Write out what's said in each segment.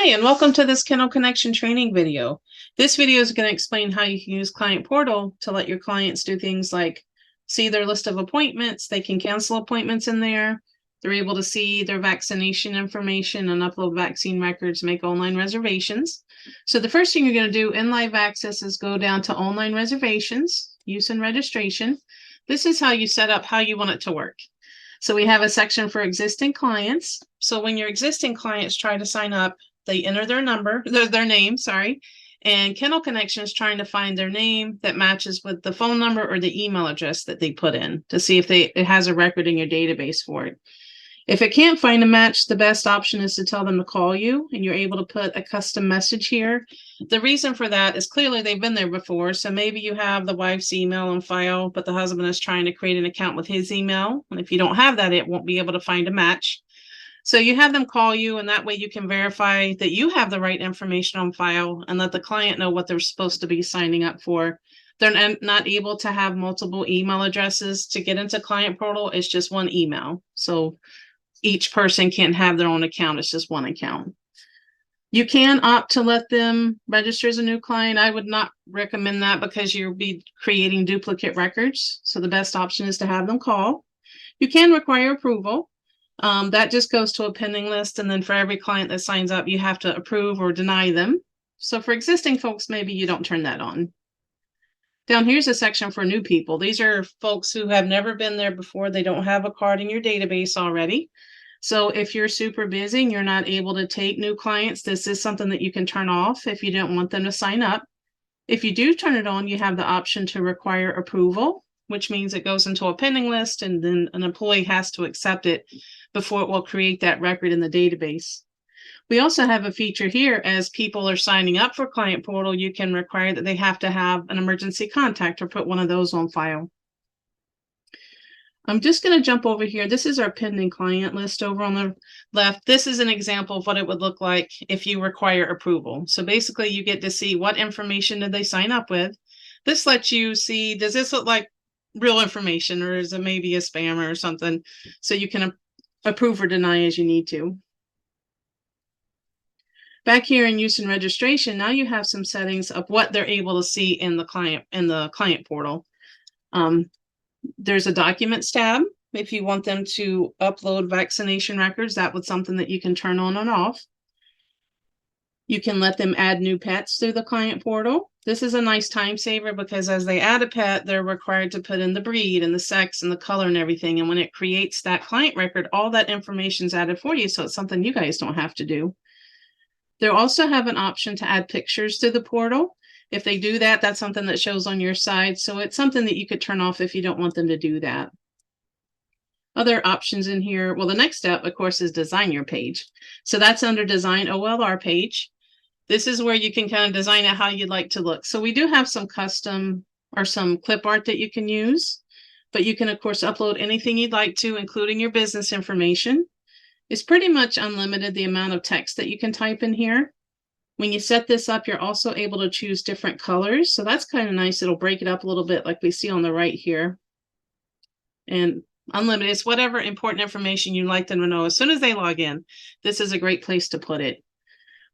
Hi, and welcome to this Kennel Connection training video. This video is going to explain how you can use Client Portal to let your clients do things like see their list of appointments. They can cancel appointments in there. They're able to see their vaccination information and upload vaccine records, make online reservations. So the first thing you're going to do in live access is go down to online reservations, use and registration. This is how you set up how you want it to work. So we have a section for existing clients. So when your existing clients try to sign up, they enter their name, and Kennel Connection is trying to find their name that matches with the phone number or the email address that they put in to see if it has a record in your database for it. If it can't find a match, the best option is to tell them to call you, and you're able to put a custom message here. The reason for that is clearly they've been there before, so maybe you have the wife's email on file, but the husband is trying to create an account with his email, and if you don't have that, it won't be able to find a match. So you have them call you, and that way you can verify that you have the right information on file and let the client know what they're supposed to be signing up for. They're not able to have multiple email addresses to get into Client Portal. It's just one email. So each person can't have their own account. It's just one account. You can opt to let them register as a new client. I would not recommend that because you'll be creating duplicate records. So the best option is to have them call. You can require approval. That just goes to a pending list. And then for every client that signs up, you have to approve or deny them. So for existing folks, maybe you don't turn that on. Down here's a section for new people. These are folks who have never been there before. They don't have a card in your database already. So if you're super busy and you're not able to take new clients, this is something that you can turn off if you don't want them to sign up. If you do turn it on, you have the option to require approval, which means it goes into a pending list and then an employee has to accept it before it will create that record in the database. We also have a feature here as people are signing up for Client Portal, you can require that they have to have an emergency contact or put one of those on file. I'm just going to jump over here. This is our pending client list over on the left. This is an example of what it would look like if you require approval. So basically you get to see what information did they sign up with. This lets you see, does this look like real information or is it maybe a spammer or something? So you can approve or deny as you need to. Back here in use and registration, now you have some settings of what they're able to see in the client portal. There's a documents tab. If you want them to upload vaccination records, that was something that you can turn on and off. You can let them add new pets through the client portal. This is a nice time saver because as they add a pet, they're required to put in the breed and the sex and the color and everything. And when it creates that client record, all that information is added for you. So it's something you guys don't have to do. They also have an option to add pictures to the portal. If they do that, that's something that shows on your side. So it's something that you could turn off if you don't want them to do that. Other options in here, well, the next step, of course, is design your page. So that's under design OLR page. This is where you can kind of design it how you'd like to look. So we do have some custom or some clip art that you can use, but you can, of course, upload anything you'd like to, including your business information. It's pretty much unlimited the amount of text that you can type in here. When you set this up, you're also able to choose different colors. So that's kind of nice. It'll break it up a little bit like we see on the right here. And unlimited, it's whatever important information you'd like them to know. As soon as they log in, this is a great place to put it.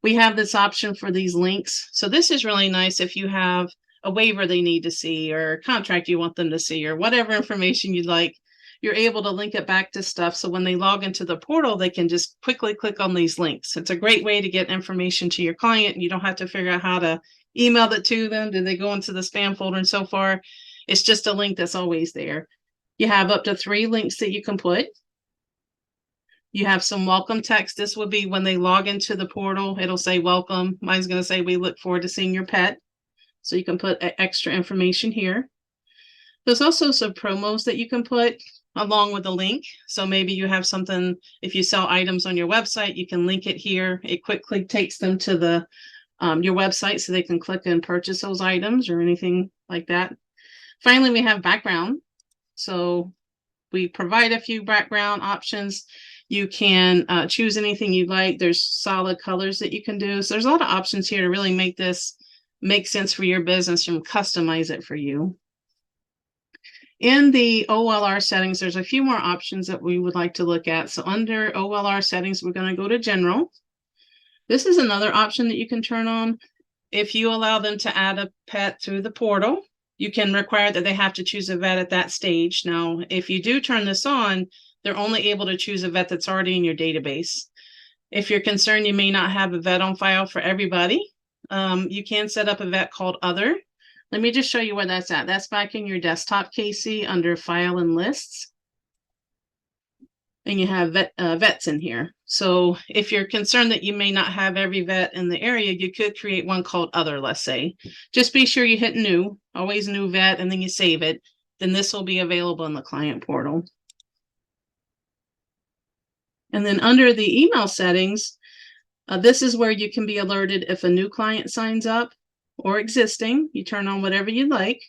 We have this option for these links. So this is really nice if you have a waiver they need to see or a contract you want them to see or whatever information you'd like. You're able to link it back to stuff. So when they log into the portal, they can just quickly click on these links. It's a great way to get information to your client. You don't have to figure out how to email it to them. Did they go into the spam folder and so far? It's just a link that's always there. You have up to 3 links that you can put. You have some welcome text. This would be when they log into the portal. It'll say welcome. Mine's going to say we look forward to seeing your pet. So you can put extra information here. There's also some promos that you can put along with the link. So maybe you have something, if you sell items on your website, you can link it here. It quickly takes them to the your website so they can click and purchase those items or anything like that. Finally, we have background. So we provide a few background options. You can choose anything you like. There's solid colors that you can do. So there's a lot of options here to really make this make sense for your business and customize it for you. In the OLR settings, there's a few more options that we would like to look at. So under OLR settings, we're going to go to General. This is another option that you can turn on. If you allow them to add a pet through the portal, you can require that they have to choose a vet at that stage. Now, if you do turn this on, they're only able to choose a vet that's already in your database. If you're concerned you may not have a vet on file for everybody, you can set up a vet called Other. Let me just show you where that's at. That's back in your desktop, Casey, under File and Lists. And you have vets in here. So if you're concerned that you may not have every vet in the area, you could create one called Other, let's say. Just be sure you hit New, always New Vet, and then you save it. Then this will be available in the client portal. And then under the email settings, this is where you can be alerted if a new client signs up or existing. You turn on whatever you like.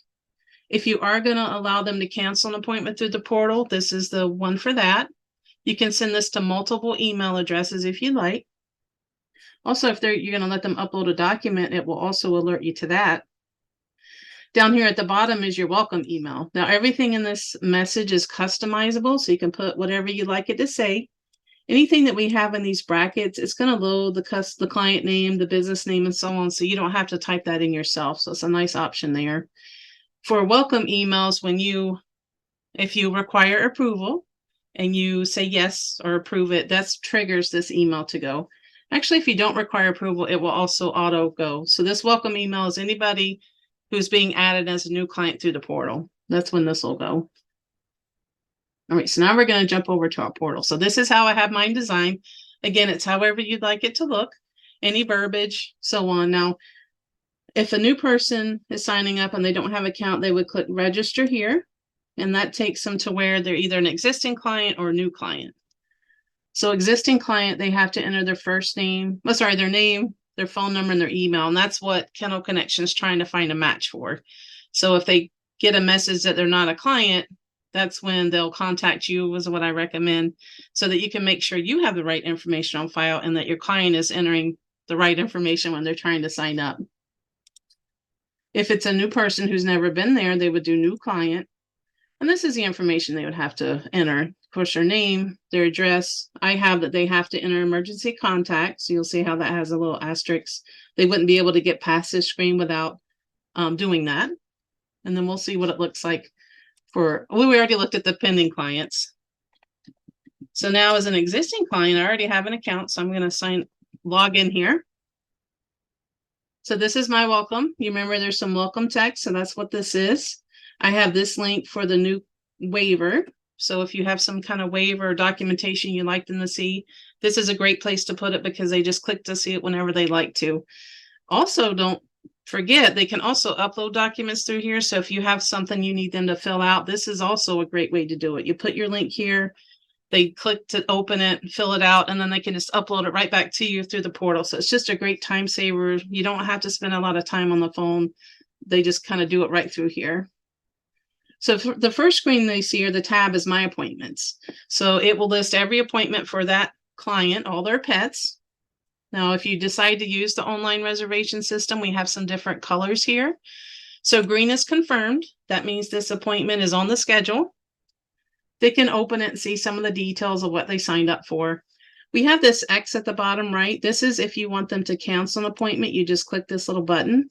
If you are going to allow them to cancel an appointment through the portal, this is the one for that. You can send this to multiple email addresses if you like. Also, if you're going to let them upload a document, it will also alert you to that. Down here at the bottom is your welcome email. Now, everything in this message is customizable, so you can put whatever you like it to say. Anything that we have in these brackets, it's going to load the client name, the business name, and so on, so you don't have to type that in yourself. So it's a nice option there. For welcome emails, if you require approval, and you say yes or approve it, that triggers this email to go. Actually, if you don't require approval, it will also auto go. So this welcome email is anybody who's being added as a new client through the portal. That's when this will go. All right, so now we're going to jump over to our portal. So this is how I have mine designed. Again, it's however you'd like it to look, any verbiage, so on. Now, if a new person is signing up and they don't have an account, they would click register here. And that takes them to where they're either an existing client or a new client. So existing client, they have to enter their first name, their name, their phone number, and their email. And that's what Kennel Connection is trying to find a match for. So if they get a message that they're not a client, that's when they'll contact you, is what I recommend, so that you can make sure you have the right information on file and that your client is entering the right information when they're trying to sign up. If it's a new person who's never been there, they would do new client. And this is the information they would have to enter. Of course, their name, their address. I have that they have to enter emergency contact. So you'll see how that has a little asterisk. They wouldn't be able to get past this screen without doing that. And then we'll see what it looks like we already looked at the pending clients. So now as an existing client, I already have an account. So I'm going to log in here. So this is my welcome. You remember there's some welcome text. So that's what this is. I have this link for the new waiver. So if you have some kind of waiver or documentation you'd like them to see, this is a great place to put it because they just click to see it whenever they like to. Also, don't forget, they can also upload documents through here. So if you have something you need them to fill out, this is also a great way to do it. You put your link here, they click to open it, fill it out, and then they can just upload it right back to you through the portal. So it's just a great time saver. You don't have to spend a lot of time on the phone. They just kind of do it right through here. So the first screen they see, or the tab, is My Appointments. So it will list every appointment for that client, all their pets. Now, if you decide to use the online reservation system, we have some different colors here. So green is confirmed. That means this appointment is on the schedule. They can open it and see some of the details of what they signed up for. We have this X at the bottom right. This is if you want them to cancel an appointment, you just click this little button.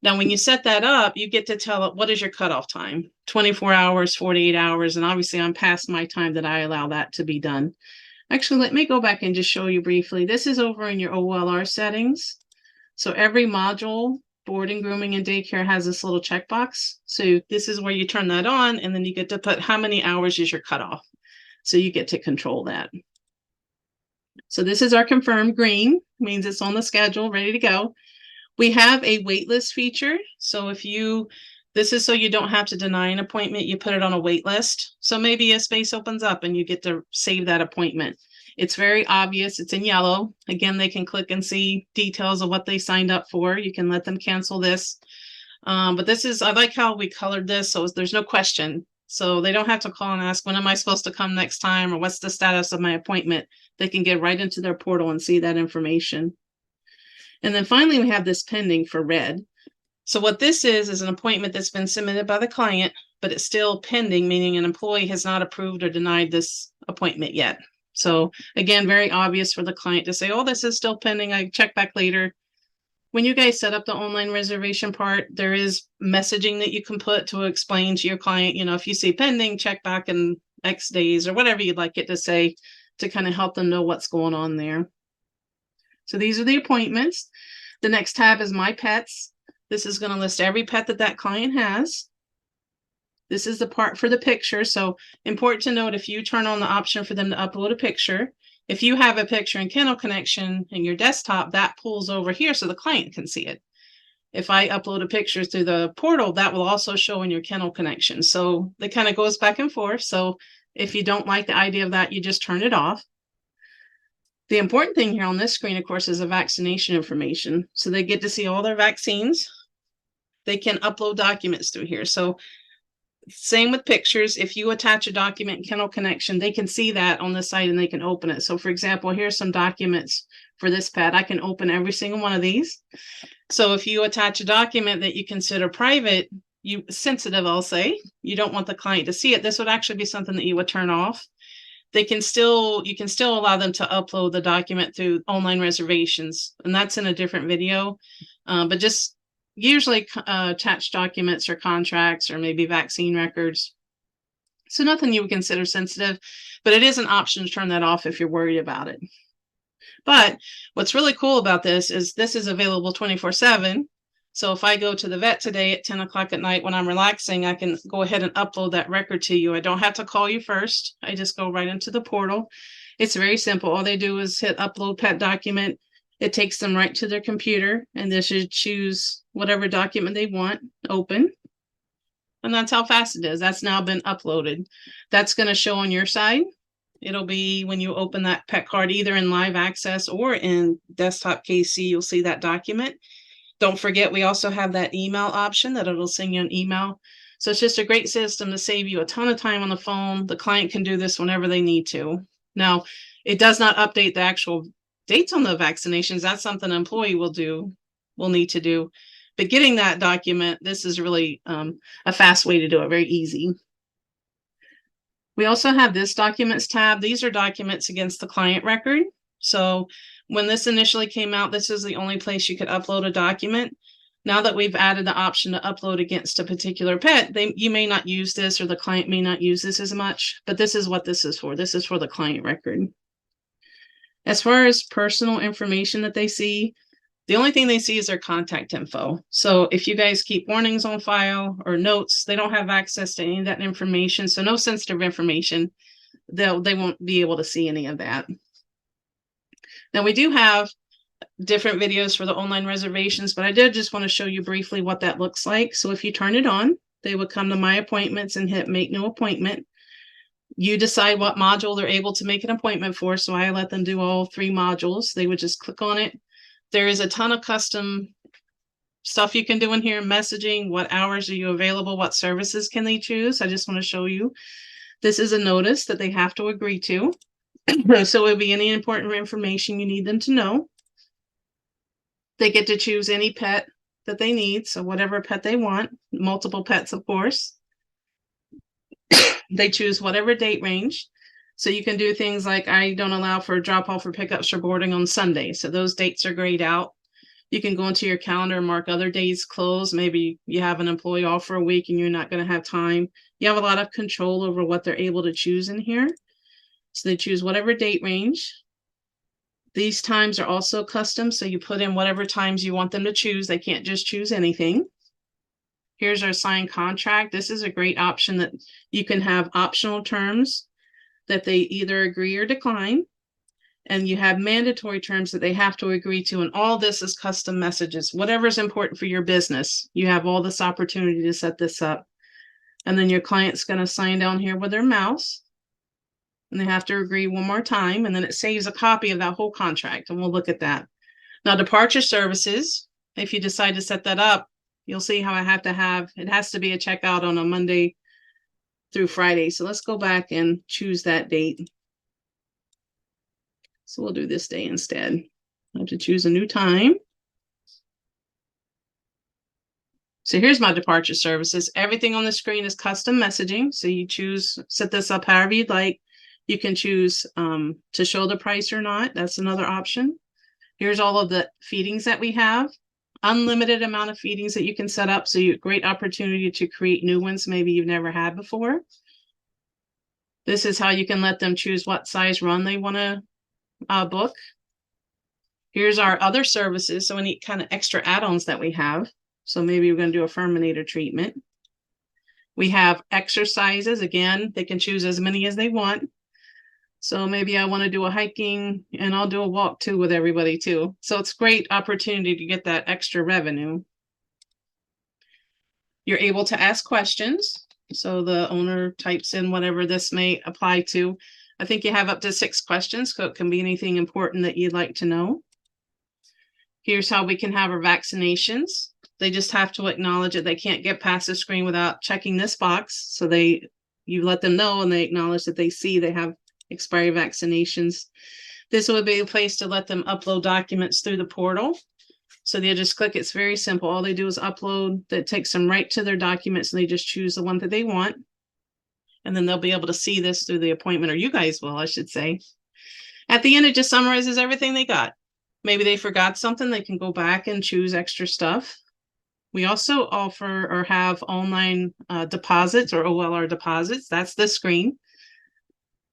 Now, when you set that up, you get to tell it what is your cutoff time, 24 hours, 48 hours. And obviously, I'm past my time that I allow that to be done. Actually, let me go back and just show you briefly. This is over in your OLR settings. So every module, boarding, grooming, and daycare, has this little checkbox. So this is where you turn that on, and then you get to put how many hours is your cutoff. So you get to control that. So this is our confirmed green, means it's on the schedule, ready to go. We have a wait list feature. So this is so you don't have to deny an appointment. You put it on a wait list. So maybe a space opens up and you get to save that appointment. It's very obvious. It's in yellow. Again, they can click and see details of what they signed up for. You can let them cancel this. But I like how we colored this, so there's no question. So they don't have to call and ask, when am I supposed to come next time? Or what's the status of my appointment? They can get right into their portal and see that information. And then finally, we have this pending for red. So what this is an appointment that's been submitted by the client, but it's still pending, meaning an employee has not approved or denied this appointment yet. So again, very obvious for the client to say, oh, this is still pending. I check back later. When you guys set up the online reservation part, there is messaging that you can put to explain to your client, if you see pending, check back in X days or whatever you'd like it to say to kind of help them know what's going on there. So these are the appointments. The next tab is My Pets. This is going to list every pet that client has. This is the part for the picture. So important to note, if you turn on the option for them to upload a picture, if you have a picture in Kennel Connection in your desktop, that pulls over here so the client can see it. If I upload a picture through the portal, that will also show in your Kennel Connection. So it kind of goes back and forth. So if you don't like the idea of that, you just turn it off. The important thing here on this screen, of course, is the vaccination information. So they get to see all their vaccines. They can upload documents through here. So same with pictures. If you attach a document in Kennel Connection, they can see that on the site and they can open it. So for example, here's some documents for this pet. I can open every single one of these. So if you attach a document that you consider private, sensitive, I'll say, you don't want the client to see it, this would actually be something that you would turn off. You can still allow them to upload the document through online reservations, and that's in a different video. But just usually attach documents or contracts or maybe vaccine records. So nothing you would consider sensitive, but it is an option to turn that off if you're worried about it. But what's really cool about this is available 24/7. So if I go to the vet today at 10 o'clock at night when I'm relaxing, I can go ahead and upload that record to you. I don't have to call you first. I just go right into the portal. It's very simple. All they do is hit upload pet document. It takes them right to their computer, and they should choose whatever document they want, open. And that's how fast it is. That's now been uploaded. That's going to show on your side. It'll be when you open that pet card, either in live access or in desktop KC, you'll see that document. Don't forget, we also have that email option that it'll send you an email. So it's just a great system to save you a ton of time on the phone. The client can do this whenever they need to. Now, it does not update the actual dates on the vaccinations. That's something an employee will need to do. But getting that document, this is really a fast way to do it, very easy. We also have this documents tab. These are documents against the client record. So when this initially came out, this is the only place you could upload a document. Now that we've added the option to upload against a particular pet, you may not use this, or the client may not use this as much, but this is what this is for. This is for the client record. As far as personal information that they see, the only thing they see is their contact info. So if you guys keep warnings on file or notes, they don't have access to any of that information. So no sensitive information. They won't be able to see any of that. Now we do have different videos for the online reservations, but I did just want to show you briefly what that looks like. So if you turn it on, they would come to My Appointments and hit Make New Appointment. You decide what module they're able to make an appointment for. So I let them do all 3 modules. They would just click on it. There is a ton of custom stuff you can do in here. Messaging, what hours are you available? What services can they choose? I just want to show you. This is a notice that they have to agree to. So it will be any important information you need them to know. They get to choose any pet that they need. So whatever pet they want, multiple pets, of course. They choose whatever date range. So you can do things like, I don't allow for drop off or pickups or boarding on Sunday. So those dates are grayed out. You can go into your calendar and mark other days closed. Maybe you have an employee off for a week and you're not going to have time. You have a lot of control over what they're able to choose in here. So they choose whatever date range. These times are also custom. So you put in whatever times you want them to choose. They can't just choose anything. Here's our signed contract. This is a great option that you can have optional terms that they either agree or decline. And you have mandatory terms that they have to agree to. And all this is custom messages. Whatever is important for your business, you have all this opportunity to set this up. And then your client's going to sign down here with their mouse. And they have to agree one more time. And then it saves a copy of that whole contract. And we'll look at that. Now, departure services, if you decide to set that up, you'll see how it has to be a checkout on a Monday through Friday. So let's go back and choose that date. So we'll do this day instead. I have to choose a new time. So here's my departure services. Everything on the screen is custom messaging. So you set this up however you'd like. You can choose to show the price or not. That's another option. Here's all of the feedings that we have. Unlimited amount of feedings that you can set up. So you great opportunity to create new ones maybe you've never had before. This is how you can let them choose what size run they want to book. Here's our other services. So any kind of extra add-ons that we have. So maybe we're going to do a Furminator treatment. We have exercises. Again, they can choose as many as they want. So maybe I want to do a hiking and I'll do a walk too with everybody too. So it's a great opportunity to get that extra revenue. You're able to ask questions. So the owner types in whatever this may apply to. I think you have up to 6 questions, so it can be anything important that you'd like to know. Here's how we can have our vaccinations. They just have to acknowledge it. They can't get past the screen without checking this box. So you let them know and they acknowledge that they see they have expired vaccinations. This would be a place to let them upload documents through the portal. So they'll just click. It's very simple. All they do is upload. That takes them right to their documents and they just choose the one that they want. And then they'll be able to see this through the appointment, or you guys will, I should say. At the end, it just summarizes everything they got. Maybe they forgot something. They can go back and choose extra stuff. We also offer or have online deposits or OLR deposits. That's the screen.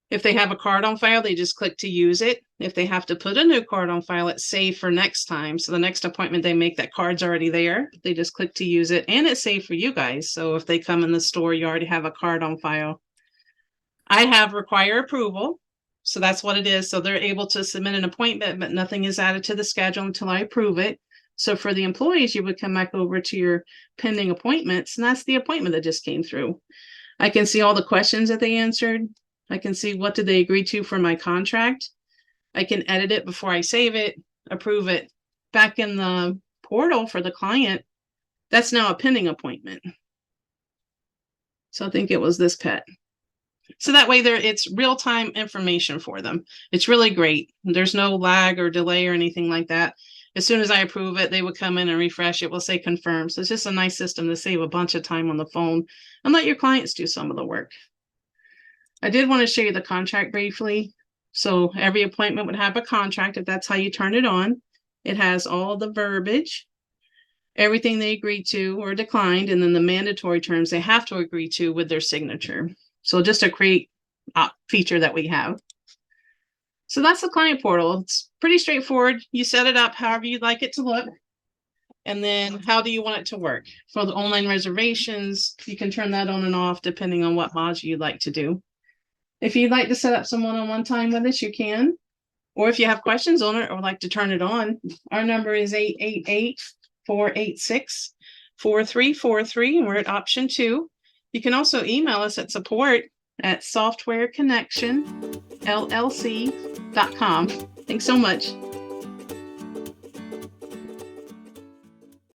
If they have a card on file, they just click to use it. If they have to put a new card on file, it's saved for next time. So the next appointment they make, that card's already there. They just click to use it, and it's saved for you guys. So if they come in the store, you already have a card on file. I have require approval. So that's what it is. So they're able to submit an appointment, but nothing is added to the schedule until I approve it. So for the employees, you would come back over to your pending appointments, and that's the appointment that just came through. I can see all the questions that they answered. I can see what did they agree to for my contract. I can edit it before I save it, approve it. Back in the portal for the client, that's now a pending appointment. So I think it was this pet. So that way it's real-time information for them. It's really great. There's no lag or delay or anything like that. As soon as I approve it, they would come in and refresh. It will say confirm. So it's just a nice system to save a bunch of time on the phone and let your clients do some of the work. I did want to show you the contract briefly. So every appointment would have a contract if that's how you turn it on. It has all the verbiage, everything they agreed to or declined, and then the mandatory terms they have to agree to with their signature. So just a great feature that we have. So that's the client portal. It's pretty straightforward. You set it up however you'd like it to look. And then how do you want it to work? For the online reservations, you can turn that on and off depending on what module you'd like to do. If you'd like to set up some one-on-one time with us, you can. Or if you have questions on it or like to turn it on, our number is 888-486-4343, and we're at option 2. You can also email us at support@softwareconnectionllc.com. Thanks so much.